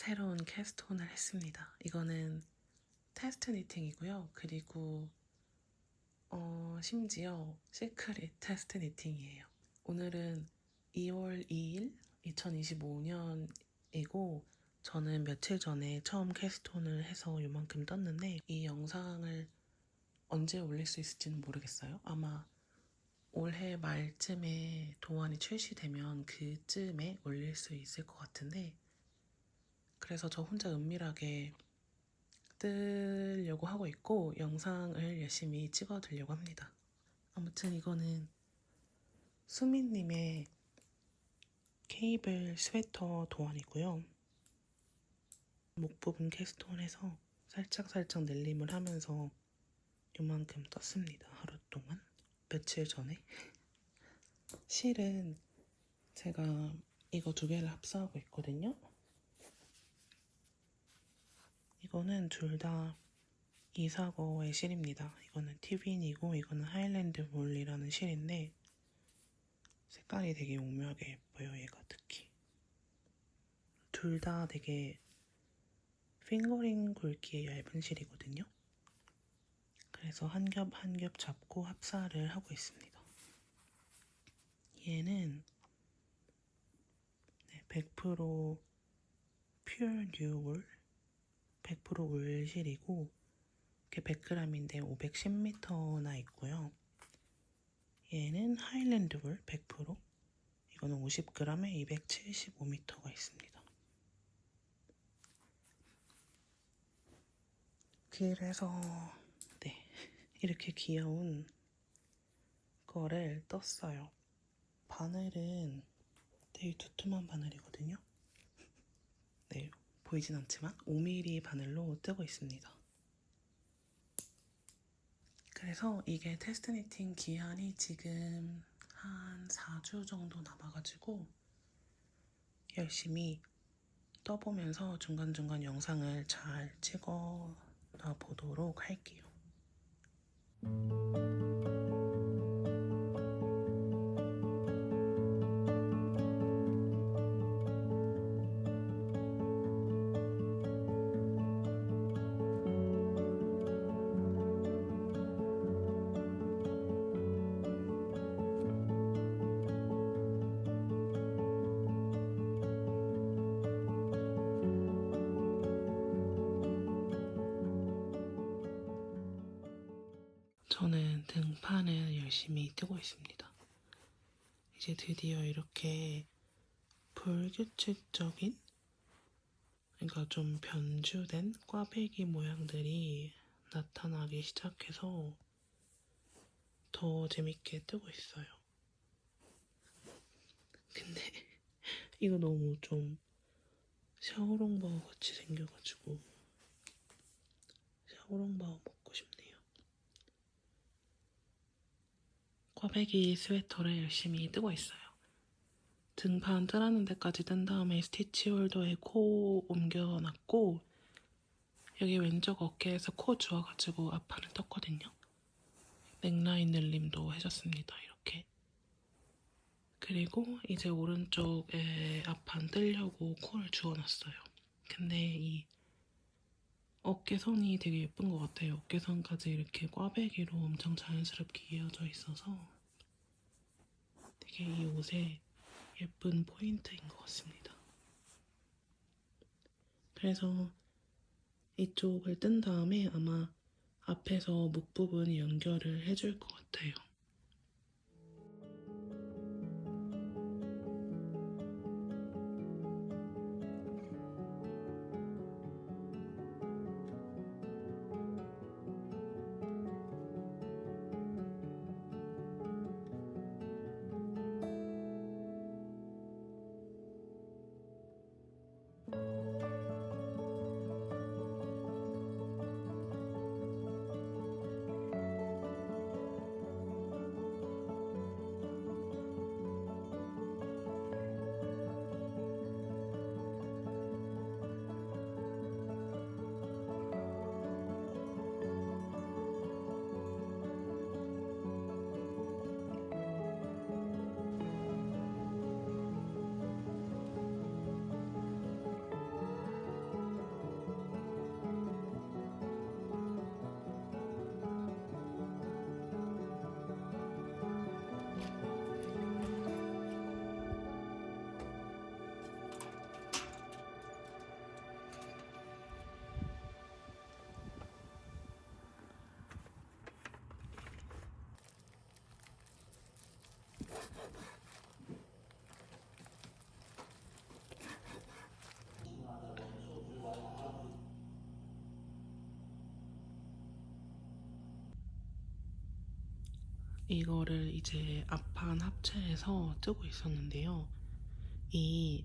새로운 캐스톤을 했습니다. 이거는 테스트 니팅이고요. 그리고 심지어 시크릿 테스트 니팅이에요. 오늘은 2월 2일 2025년이고 저는 며칠 전에 처음 캐스톤을 해서 요만큼 떴는데 이 영상을 언제 올릴 수 있을지는 모르겠어요. 아마 올해 말쯤에 도안이 출시되면 그쯤에 올릴 수 있을 것 같은데 그래서 저 혼자 은밀하게 뜨려고 하고 있고 영상을 열심히 찍어두려고 합니다. 아무튼 이거는 수민님의 케이블 스웨터 도안이고요. 목 부분 캐스톤해서 살짝살짝 낼림을 하면서 요만큼 떴습니다. 하루 동안. 며칠 전에. 실은 제가 이거 두 개를 합사하고 있거든요. 이거는 둘 다 이사거의 실입니다. 이거는 티빈이고 이거는 하일랜드 몰이라는 실인데 색깔이 되게 오묘하게 예뻐요. 얘가 특히. 둘 다 되게 핑거링 굵기의 얇은 실이거든요. 그래서 한 겹 한 겹 잡고 합사를 하고 있습니다. 얘는 100% 퓨어 뉴울 100% 울실이고 이게 100g인데 510m나 있고요. 얘는 하일랜드 울 100% 이거는 50g에 275m가 있습니다. 그래서 이렇게 귀여운 거를 떴어요. 바늘은 되게 두툼한 바늘이거든요. 네, 보이진 않지만 5mm 바늘로 뜨고 있습니다. 그래서 이게 테스트 니팅 기한이 지금 한 4주 정도 남아가지고 열심히 떠보면서 중간중간 영상을 잘 찍어 놔보도록 할게요. 저는 등판을 열심히 뜨고 있습니다. 이제 드디어 이렇게 불규칙적인, 그러니까 좀 변주된 꽈배기 모양들이 나타나기 시작해서 더 재밌게 뜨고 있어요. 근데 이거 너무 좀 샤오롱바오 같이 생겨가지고 샤오롱바오 먹고 싶네요. 꽈배기 스웨터를 열심히 뜨고 있어요. 등판 뜨라는 데까지 뜬 다음에 스티치 홀더에 코 옮겨놨고 여기 왼쪽 어깨에서 코 주워가지고 앞판을 떴거든요. 넥라인 늘림도 해줬습니다. 이렇게. 그리고 이제 오른쪽에 앞판 뜨려고 코를 주워놨어요. 근데 이 어깨선이 되게 예쁜 것 같아요. 어깨선까지 이렇게 꽈배기로 엄청 자연스럽게 이어져 있어서 되게 이 옷에 예쁜 포인트인 것 같습니다. 그래서 이쪽을 뜬 다음에 아마 앞에서 목 부분 연결을 해줄 것 같아요. 이거를 이제 앞판 합체해서 뜨고 있었는데요. 이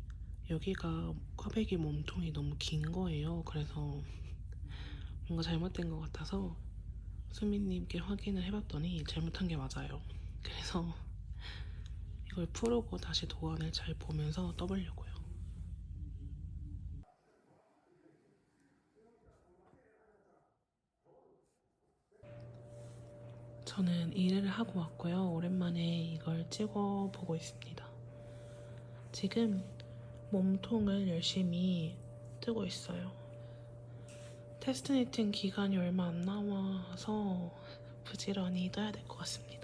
여기가 꽈배기 몸통이 너무 긴 거예요. 그래서 뭔가 잘못된 것 같아서 수민님께 확인을 해봤더니 잘못한 게 맞아요. 그래서 이걸 풀고 다시 도안을 잘 보면서 떠보려고요. 저는 일을 하고 왔고요. 오랜만에 이걸 찍어보고 있습니다. 지금 몸통을 열심히 뜨고 있어요. 테스트 니팅 기간이 얼마 안 남아서 부지런히 떠야 될 것 같습니다.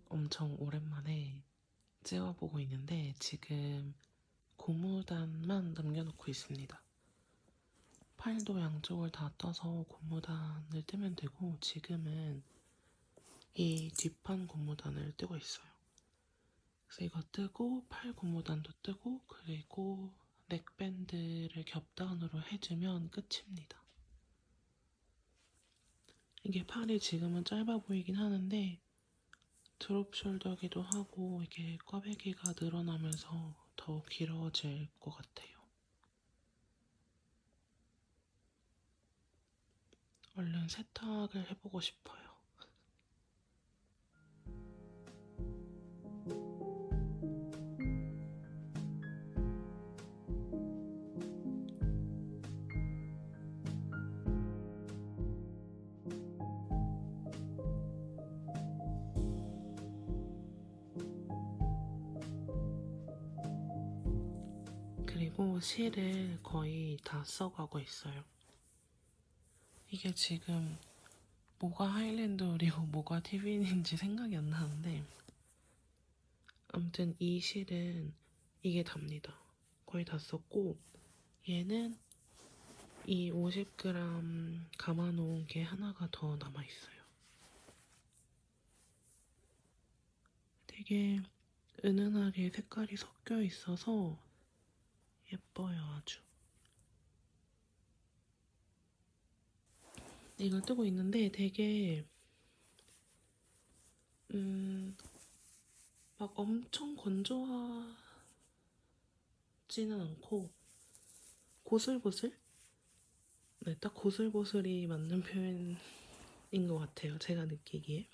엄청 오랜만에 찍어보고 있는데 지금 고무단만 남겨놓고 있습니다. 팔도 양쪽을 다 떠서 고무단을 뜨면 되고 지금은 이 뒷판 고무단을 뜨고 있어요. 그래서 이거 뜨고 팔 고무단도 뜨고 그리고 넥밴드를 겹단으로 해주면 끝입니다. 이게 팔이 지금은 짧아 보이긴 하는데 드롭 숄더기도 하고 이게 꽈배기가 늘어나면서 더 길어질 것 같아요. 얼른 세탁을 해보고 싶어요. 그리고 실을 거의 다 써가고 있어요. 이게 지금 뭐가 하일랜드홀이고 뭐가 티빈인지 생각이 안 나는데 아무튼 이 실은 이게 답니다. 거의 다 썼고 얘는 이 50g 감아놓은 게 하나가 더 남아있어요. 되게 은은하게 색깔이 섞여 있어서 예뻐요, 아주. 이걸 뜨고 있는데 되게 막 엄청 건조하지는 않고 고슬고슬? 네, 딱 고슬고슬이 맞는 표현인 것 같아요. 제가 느끼기에.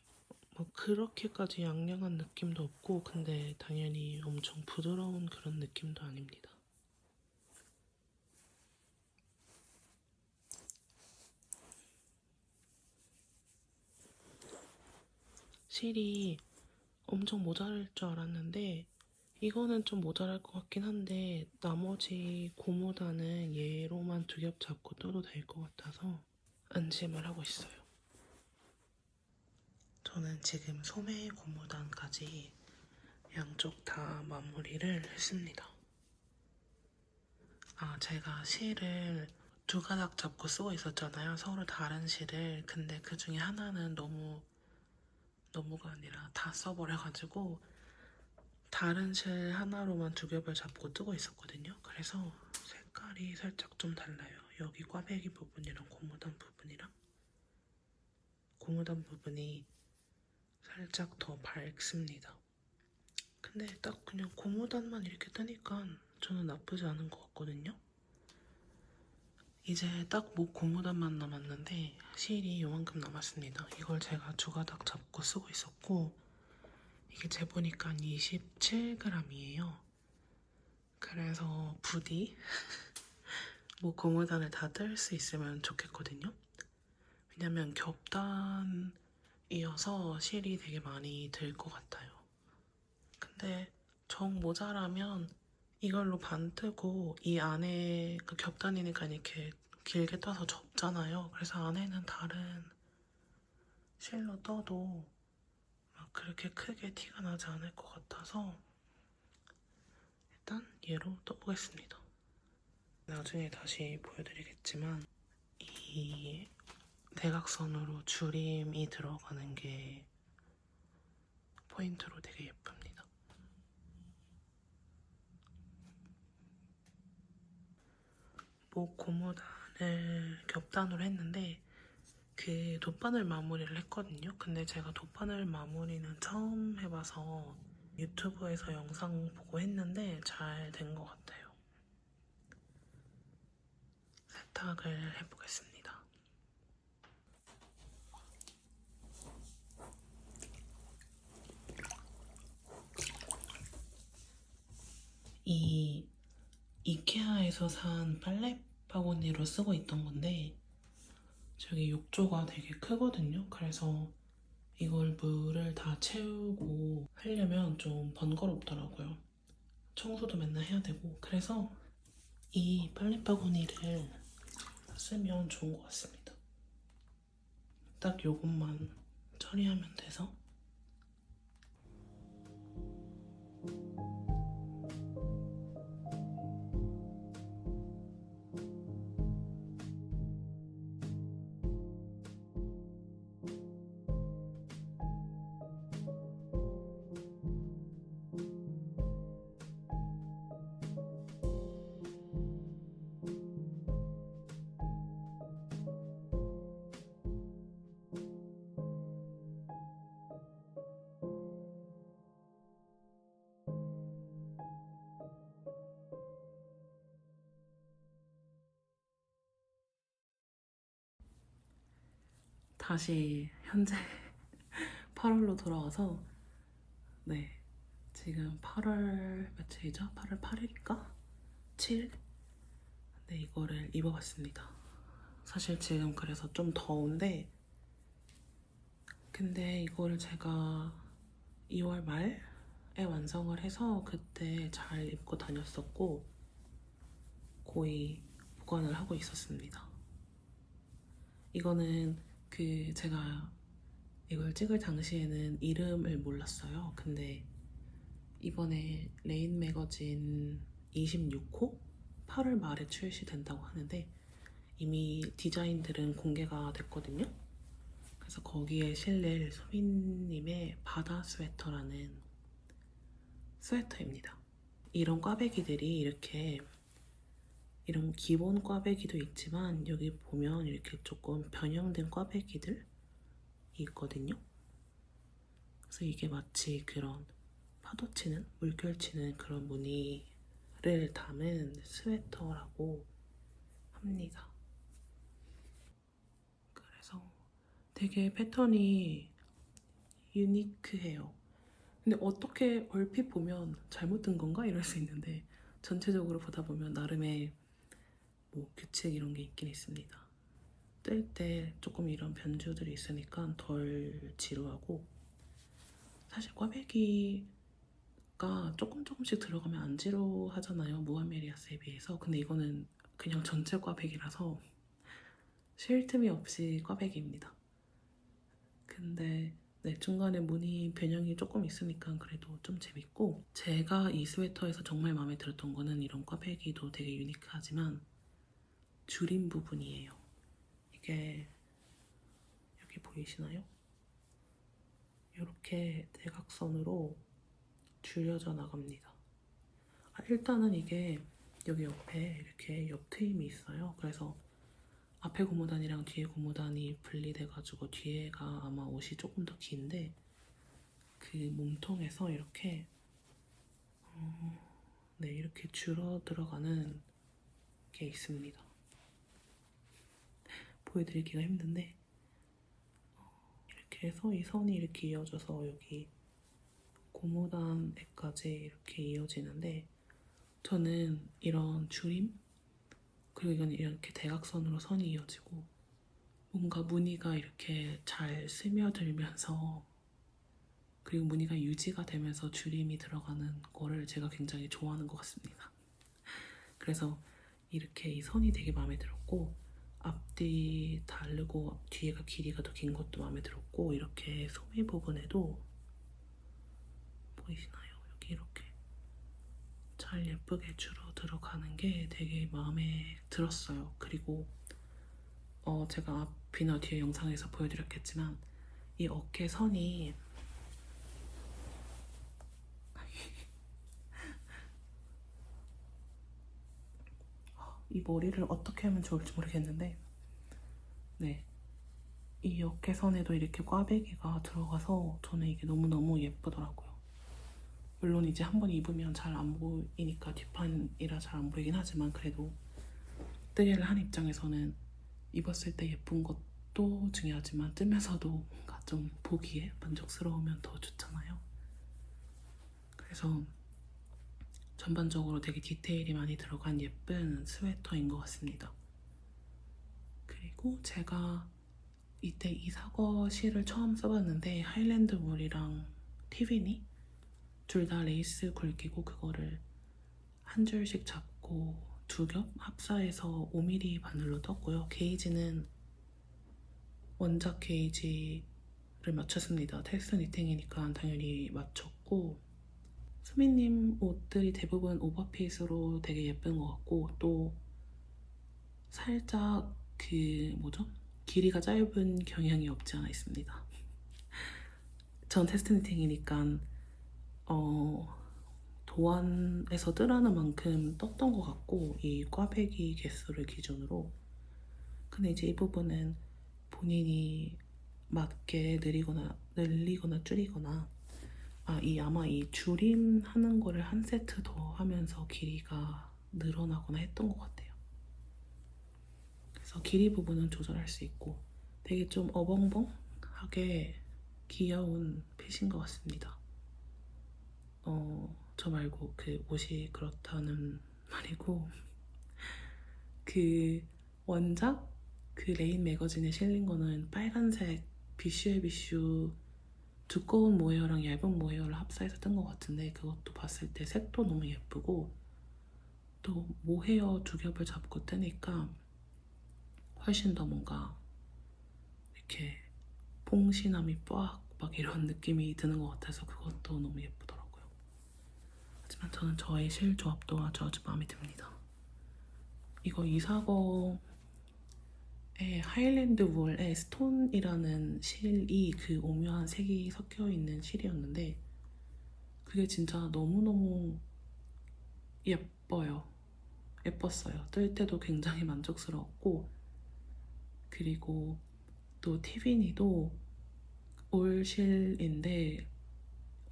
뭐 그렇게까지 양양한 느낌도 없고 근데 당연히 엄청 부드러운 그런 느낌도 아닙니다. 실이 엄청 모자랄 줄 알았는데 이거는 좀 모자랄 것 같긴 한데 나머지 고무단은 얘로만 두 겹 잡고 떠도 될 것 같아서 안심을 하고 있어요. 저는 지금 소매 고무단까지 양쪽 다 마무리를 했습니다. 아, 제가 실을 두 가닥 잡고 쓰고 있었잖아요. 서로 다른 실을. 근데 그 중에 하나는 너무가 아니라 다 써버려가지고 다른 실 하나로만 두 겹을 잡고 뜨고 있었거든요. 그래서 색깔이 살짝 좀 달라요. 여기 꽈배기 부분이랑 고무단 부분이 살짝 더 밝습니다. 근데 딱 그냥 고무단만 이렇게 뜨니까 저는 나쁘지 않은 것 같거든요. 이제 딱 목 고무단만 남았는데 실이 요만큼 남았습니다. 이걸 제가 두 가닥 잡고 쓰고 있었고 이게 재보니까 27g이에요. 그래서 부디 목 고무단을 다 뜰 수 있으면 좋겠거든요. 왜냐면 겹단이어서 실이 되게 많이 들 것 같아요. 근데 정 모자라면 이걸로 반 뜨고 이 안에 그 겹단이니까 이렇게 길게 떠서 접잖아요. 그래서 안에는 다른 실로 떠도 막 그렇게 크게 티가 나지 않을 것 같아서 일단 얘로 떠보겠습니다. 나중에 다시 보여드리겠지만 이 대각선으로 줄임이 들어가는 게 포인트로 되게 예쁩니다. 목 고무단을 겹단으로 했는데 그 돗바늘 마무리를 했거든요. 근데 제가 돗바늘 마무리는 처음 해봐서 유튜브에서 영상 보고 했는데 잘 된 것 같아요. 세탁을 해보겠습니다. 이 이케아에서 산 빨래 바구니로 쓰고 있던 건데 저기 욕조가 되게 크거든요. 그래서 이걸 물을 다 채우고 하려면 좀 번거롭더라고요. 청소도 맨날 해야 되고 그래서 이 빨래 바구니를 쓰면 좋은 것 같습니다. 딱 요것만 처리하면 돼서 다시 현재 8월로 돌아와서 네 지금 8월 며칠이죠? 8월 8일인가? 7일? 네 이거를 입어봤습니다. 사실 지금 그래서 좀 더운데 근데 이거를 제가 2월 말에 완성을 해서 그때 잘 입고 다녔었고 거의 보관을 하고 있었습니다. 이거는 그 제가 이걸 찍을 당시에는 이름을 몰랐어요. 근데 이번에 레인 매거진 26호 8월 말에 출시된다고 하는데 이미 디자인들은 공개가 됐거든요. 그래서 거기에 실릴 소민님의 바다 스웨터라는 스웨터입니다. 이런 꽈배기들이 이렇게 이런 기본 꽈배기도 있지만 여기 보면 이렇게 조금 변형된 꽈배기들이 있거든요. 그래서 이게 마치 그런 파도 치는, 물결 치는 그런 무늬를 담은 스웨터라고 합니다. 그래서 되게 패턴이 유니크해요. 근데 어떻게 얼핏 보면 잘못 든 건가? 이럴 수 있는데 전체적으로 보다 보면 나름의 뭐 규칙 이런 게 있긴 있습니다. 뜰 때 조금 이런 변주들이 있으니까 덜 지루하고 사실 꽈배기가 조금씩 들어가면 안 지루하잖아요. 무아메리아스에 비해서. 근데 이거는 그냥 전체 꽈배기라서 쉴 틈이 없이 꽈배기입니다. 근데 네, 중간에 무늬 변형이 조금 있으니까 그래도 좀 재밌고 제가 이 스웨터에서 정말 마음에 들었던 거는 이런 꽈배기도 되게 유니크하지만 줄임 부분이에요. 이게 여기 보이시나요? 이렇게 대각선으로 줄여져 나갑니다. 일단은 이게 여기 옆에 이렇게 옆 트임이 있어요. 그래서 앞에 고무단이랑 뒤에 고무단이 분리돼가지고 뒤에가 아마 옷이 조금 더 긴데 그 몸통에서 이렇게 네, 이렇게 줄어 들어가는 게 있습니다. 보여드리기가 힘든데 이렇게 해서 이 선이 이렇게 이어져서 여기 고무단에까지 이렇게 이어지는데 저는 이런 줄임 그리고 이건 이렇게 대각선으로 선이 이어지고 뭔가 무늬가 이렇게 잘 스며들면서 그리고 무늬가 유지가 되면서 줄임이 들어가는 거를 제가 굉장히 좋아하는 것 같습니다. 그래서 이렇게 이 선이 되게 마음에 들었고 앞뒤 다르고 뒤에가 길이가 더 긴 것도 마음에 들었고 이렇게 소매 부분에도 보이시나요? 여기 이렇게 잘 예쁘게 줄어 들어가는 게 되게 마음에 들었어요. 그리고 제가 앞이나 뒤에 영상에서 보여드렸겠지만 이 어깨 선이 이 머리를 어떻게 하면 좋을지 모르겠는데 네, 이 어깨 선에도 이렇게 꽈배기가 들어가서 저는 이게 너무너무 예쁘더라고요. 물론 이제 한번 입으면 잘 안 보이니까 뒷판이라 잘 안 보이긴 하지만 그래도 뜨개를 한 입장에서는 입었을 때 예쁜 것도 중요하지만 뜨면서도 뭔가 좀 보기에 만족스러우면 더 좋잖아요. 그래서 전반적으로 되게 디테일이 많이 들어간 예쁜 스웨터인 것 같습니다. 그리고 제가 이때 이 사거 실을 처음 써봤는데 하일랜드 물이랑 티비니 둘 다 레이스 굵기고 그거를 한 줄씩 잡고 두 겹 합사해서 5mm 바늘로 떴고요. 게이지는 원작 게이지를 맞췄습니다. 텍스 니팅이니까 당연히 맞췄고 수미님 옷들이 대부분 오버핏으로 되게 예쁜 것 같고 또 살짝 그 뭐죠? 길이가 짧은 경향이 없지 않아 있습니다. 전 테스트 니팅이니까 도안에서 뜨라는 만큼 떴던 것 같고 이 꽈배기 개수를 기준으로 근데 이제 이 부분은 본인이 맞게 늘리거나 줄이거나 아마 이 줄임 하는 거를 한 세트 더 하면서 길이가 늘어나거나 했던 것 같아요. 그래서 길이 부분은 조절할 수 있고 되게 좀 어벙벙하게 귀여운 핏인 것 같습니다. 저 말고 그 옷이 그렇다는 말이고 그 원작 그 레인 매거진에 실린 거는 빨간색 비슈 비슈 두꺼운 모헤어랑 얇은 모헤어를 합사해서 뜬 것 같은데 그것도 봤을 때 색도 너무 예쁘고 또 모헤어 두 겹을 잡고 뜨니까 훨씬 더 뭔가 이렇게 봉신함이 빡 이런 느낌이 드는 것 같아서 그것도 너무 예쁘더라고요. 하지만 저는 저의 실 조합도 아주 마음에 듭니다. 이거 이사거의 하일랜드 울의 스톤이라는 실이 그 오묘한 색이 섞여 있는 실이었는데 그게 진짜 너무너무 예뻤어요. 뜰 때도 굉장히 만족스러웠고 그리고 또 티비니도 올실인데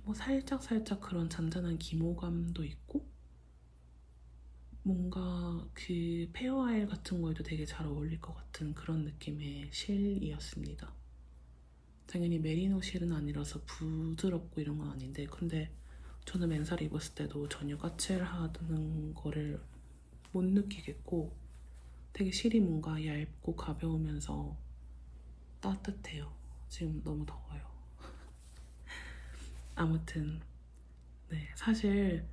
뭐 살짝 그런 잔잔한 기모감도 있고 뭔가 그 페어아일 같은 거에도 되게 잘 어울릴 것 같은 그런 느낌의 실이었습니다. 당연히 메리노 실은 아니라서 부드럽고 이런 건 아닌데 근데 저는 맨살 입었을 때도 전혀 까칠하다는 거를 못 느끼겠고 되게 실이 뭔가 얇고 가벼우면서 따뜻해요. 지금 너무 더워요. 아무튼 네 사실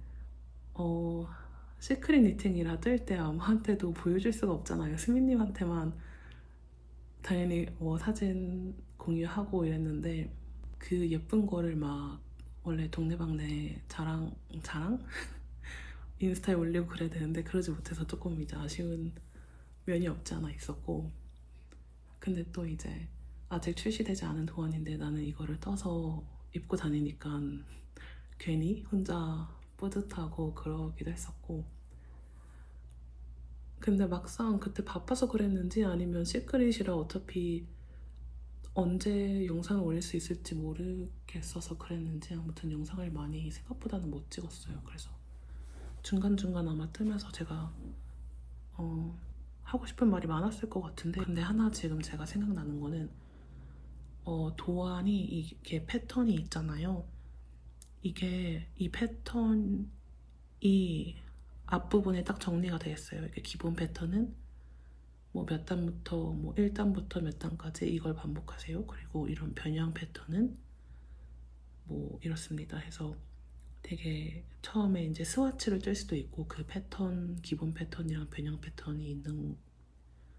시크릿 니팅이라 뜰 때 아무한테도 보여줄 수가 없잖아요. 수민님한테만 당연히 뭐 사진 공유하고 이랬는데 그 예쁜 거를 막 원래 동네방네 자랑 인스타에 올리고 그래야 되는데 그러지 못해서 조금 이제 아쉬운 면이 없지 않아 있었고 근데 또 이제 아직 출시되지 않은 도안인데 나는 이거를 떠서 입고 다니니까 괜히 혼자 뿌듯하고 그러기도 했었고, 근데 막상 그때 바빠서 그랬는지 아니면 시크릿이라 어차피 언제 영상을 올릴 수 있을지 모르겠어서 그랬는지 아무튼 영상을 많이 생각보다는 못 찍었어요. 그래서 중간중간 아마 뜨면서 제가 하고 싶은 말이 많았을 것 같은데, 근데 하나 지금 제가 생각나는 거는 도안이 이게 패턴이 있잖아요. 이게 이 패턴이 앞부분에 딱 정리가 되어 있어요. 이게 기본 패턴은 뭐 몇 단부터 뭐 1단부터 몇 단까지 이걸 반복하세요. 그리고 이런 변형 패턴은 뭐 이렇습니다 해서 되게 처음에 이제 스와치를 뜰 수도 있고 그 패턴 기본 패턴이랑 변형 패턴이 있는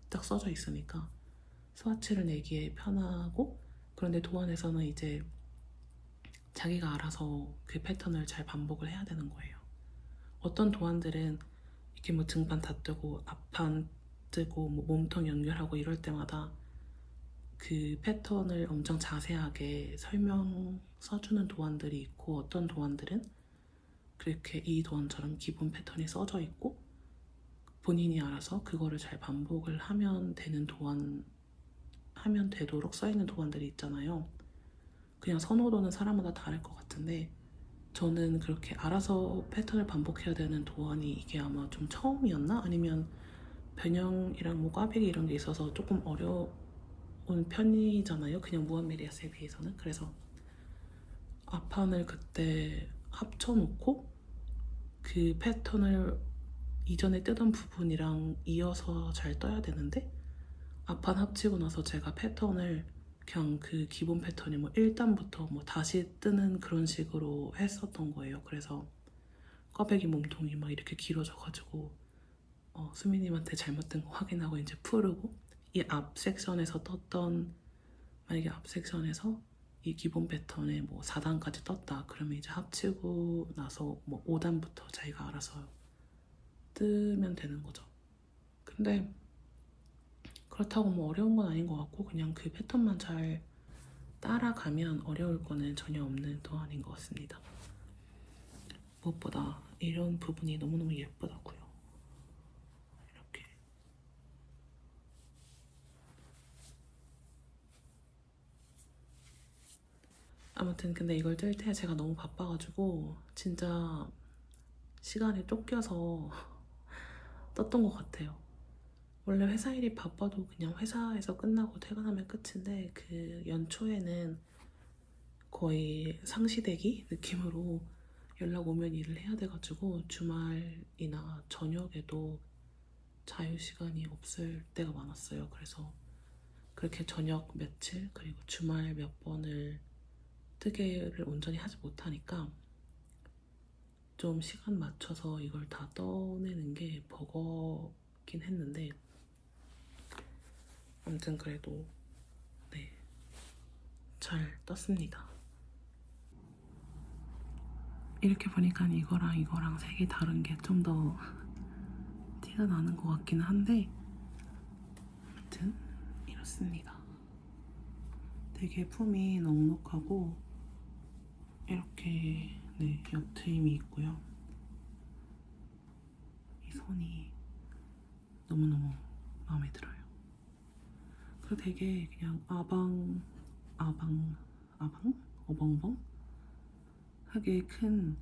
딱 써져 있으니까 스와치를 내기에 편하고, 그런데 도안에서는 이제 자기가 알아서 그 패턴을 잘 반복을 해야 되는 거예요. 어떤 도안들은 이렇게 뭐 등판 다 뜨고 앞판 뜨고 뭐 몸통 연결하고 이럴 때마다 그 패턴을 엄청 자세하게 설명 써주는 도안들이 있고, 어떤 도안들은 그렇게 이 도안처럼 기본 패턴이 써져 있고 본인이 알아서 그거를 잘 반복을 하면 되는 도안, 하면 되도록 써있는 도안들이 있잖아요. 그냥 선호도는 사람마다 다를 것 같은데 저는 그렇게 알아서 패턴을 반복해야 되는 도안이 이게 아마 좀 처음이었나? 아니면 변형이랑 뭐 꽈배기 이런 게 있어서 조금 어려운 편이잖아요. 그냥 무한메리아스에 비해서는. 그래서 앞판을 그때 합쳐놓고 그 패턴을 이전에 뜨던 부분이랑 이어서 잘 떠야 되는데, 앞판 합치고 나서 제가 패턴을 그냥 그 기본 패턴이 뭐 1단부터 뭐 다시 뜨는 그런 식으로 했었던 거예요. 그래서 꽈배기 몸통이 막 이렇게 길어져가지고 수미님한테 잘못된 거 확인하고 이제 풀고, 이 앞 섹션에서 떴던, 만약에 앞 섹션에서 이 기본 패턴에 뭐 4단까지 떴다 그러면 이제 합치고 나서 뭐 5단부터 자기가 알아서 뜨면 되는 거죠. 근데 그렇다고 뭐 어려운 건 아닌 것 같고 그냥 그 패턴만 잘 따라가면 어려울 거는 전혀 없는 도안인 것 같습니다. 무엇보다 이런 부분이 너무너무 예쁘다고요. 이렇게. 아무튼 근데 이걸 뜰 때 제가 너무 바빠가지고 진짜 시간에 쫓겨서 떴던 것 같아요. 원래 회사 일이 바빠도 그냥 회사에서 끝나고 퇴근하면 끝인데 그 연초에는 거의 상시대기 느낌으로 연락 오면 일을 해야 돼가지고 주말이나 저녁에도 자유시간이 없을 때가 많았어요. 그래서 그렇게 저녁 며칠 그리고 주말 몇 번을 뜨개를 온전히 하지 못하니까 좀 시간 맞춰서 이걸 다 떠내는 게 버거긴 했는데, 아무튼 그래도 네, 잘 떴습니다. 이렇게 보니까 이거랑 색이 다른 게 좀 더 티가 나는 것 같기는 한데 아무튼 이렇습니다. 되게 품이 넉넉하고 이렇게 네, 옆트임이 있고요. 이 선이 너무너무 마음에 들어요. 그리고 되게 그냥 아방 어벙벙 하게 큰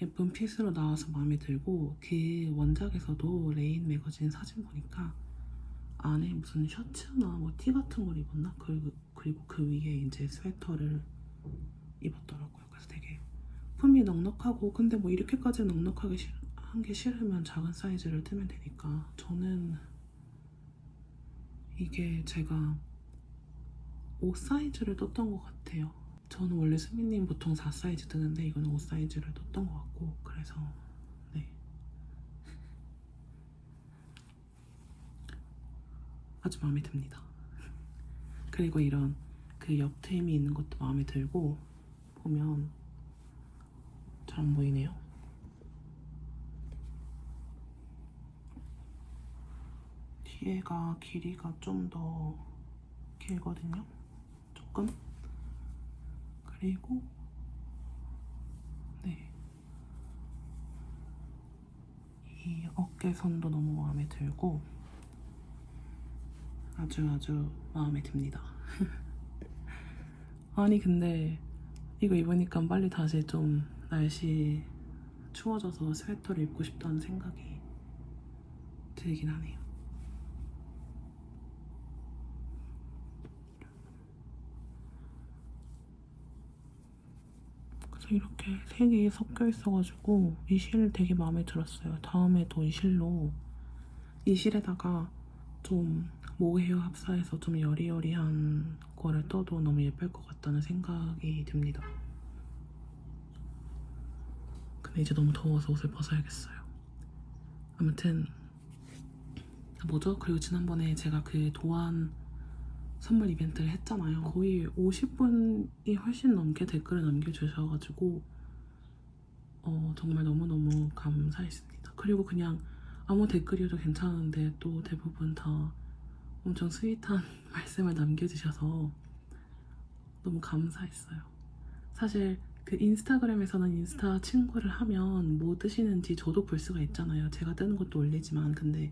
예쁜 핏으로 나와서 마음에 들고, 그 원작에서도 레인 매거진 사진 보니까 안에 무슨 셔츠나 뭐 티 같은 걸 입었나? 그리고 그 위에 이제 스웨터를 입었더라고요. 그래서 되게 품이 넉넉하고, 근데 뭐 이렇게까지 넉넉하게 한 게 싫으면 작은 사이즈를 뜨면 되니까 저는 이게 제가 5 사이즈를 떴던 것 같아요. 저는 원래 수미님 보통 4 사이즈 뜨는데 이거는 5 사이즈를 떴던 것 같고, 그래서 네, 아주 마음에 듭니다. 그리고 이런 그 옆트임이 있는 것도 마음에 들고, 보면 잘 안 보이네요. 뒤에가 길이가 좀 더 길거든요. 조금. 그리고 이 어깨선도 너무 마음에 들고 아주 마음에 듭니다. 아니 근데 이거 입으니까 빨리 다시 좀 날씨 추워져서 스웨터를 입고 싶다는 생각이 들긴 하네요. 그래서 이렇게 색이 섞여 있어가지고 이 실 되게 마음에 들었어요. 다음에도 이 실로 이 실에다가 좀 모헤어 합사해서 좀 여리여리한 거를 떠도 너무 예쁠 것 같다는 생각이 듭니다. 근데 이제 너무 더워서 옷을 벗어야겠어요. 아무튼 뭐죠? 그리고 지난번에 제가 그 도안 선물 이벤트를 했잖아요. 거의 50분이 훨씬 넘게 댓글을 남겨주셔가지고 정말 너무너무 감사했습니다. 그리고 그냥 아무 댓글이어도 괜찮은데 또 대부분 다 엄청 스윗한 말씀을 남겨주셔서 너무 감사했어요. 사실 그 인스타그램에서는 인스타 친구를 하면 뭐 뜨시는지 저도 볼 수가 있잖아요. 제가 뜨는 것도 올리지만 근데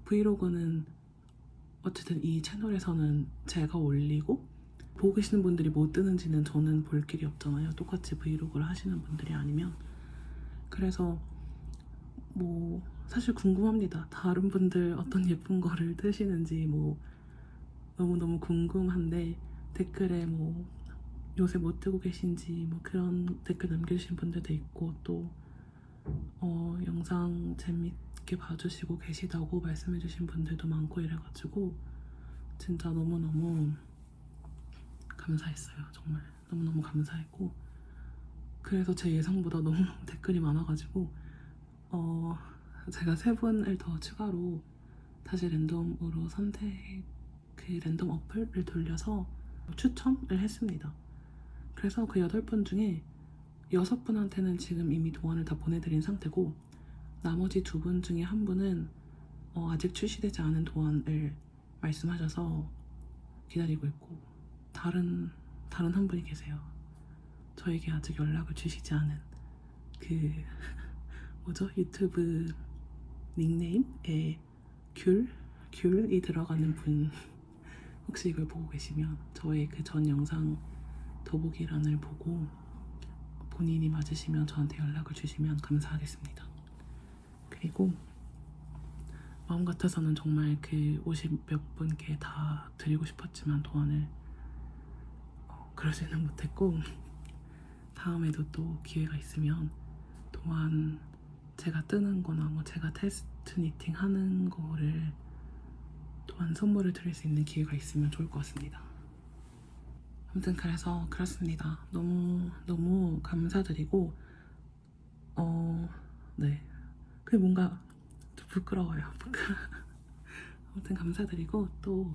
브이로그는 어쨌든 이 채널에서는 제가 올리고 보고 계시는 분들이 뭐 뜨는지는 저는 볼 길이 없잖아요. 똑같이 브이로그를 하시는 분들이 아니면. 그래서 뭐 사실 궁금합니다. 다른 분들 어떤 예쁜 거를 뜨시는지 뭐 너무너무 궁금한데 댓글에 뭐 요새 뭐 뜨고 계신지 뭐 그런 댓글 남겨주신 분들도 있고 또 영상 재밌게 봐주시고 계시다고 말씀해주신 분들도 많고 이래가지고 진짜 너무너무 감사했어요. 정말 너무너무 감사했고 그래서 제 예상보다 너무 댓글이 많아가지고 제가 3분을 더 추가로 다시 랜덤으로 그 랜덤 어플을 돌려서 추첨을 했습니다. 그래서 그 8분 중에 6분한테는 지금 이미 도안을 다 보내드린 상태고 나머지 2분 중에 1분은 아직 출시되지 않은 도안을 말씀하셔서 기다리고 있고 다른 한 분이 계세요. 저에게 아직 연락을 주시지 않은 그 뭐죠? 유튜브 닉네임에 귤이 들어가는 분 혹시 이걸 보고 계시면 저의 그 전 영상 더보기란을 보고 본인이 맞으시면 저한테 연락을 주시면 감사하겠습니다. 그리고 마음 같아서는 정말 그 50 몇 분께 다 드리고 싶었지만 도안을 그러지는 못했고 다음에도 또 기회가 있으면 도안 제가 뜨는 거나 뭐 제가 테스트 니팅 하는 거를 도안 선물을 드릴 수 있는 기회가 있으면 좋을 것 같습니다. 아무튼 그래서 그렇습니다. 너무 감사드리고 네. 그게 뭔가 좀 부끄러워요. 아무튼 감사드리고 또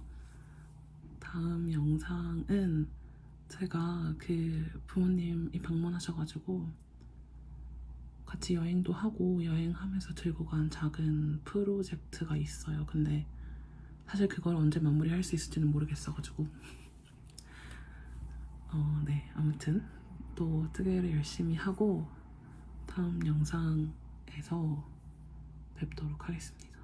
다음 영상은 제가 그 부모님이 방문하셔가지고 같이 여행도 하고 여행하면서 들고 간 작은 프로젝트가 있어요. 근데 사실 그걸 언제 마무리할 수 있을지는 모르겠어가지고 네. 아무튼 또 뜨개를 열심히 하고 다음 영상에서 뵙도록 하겠습니다.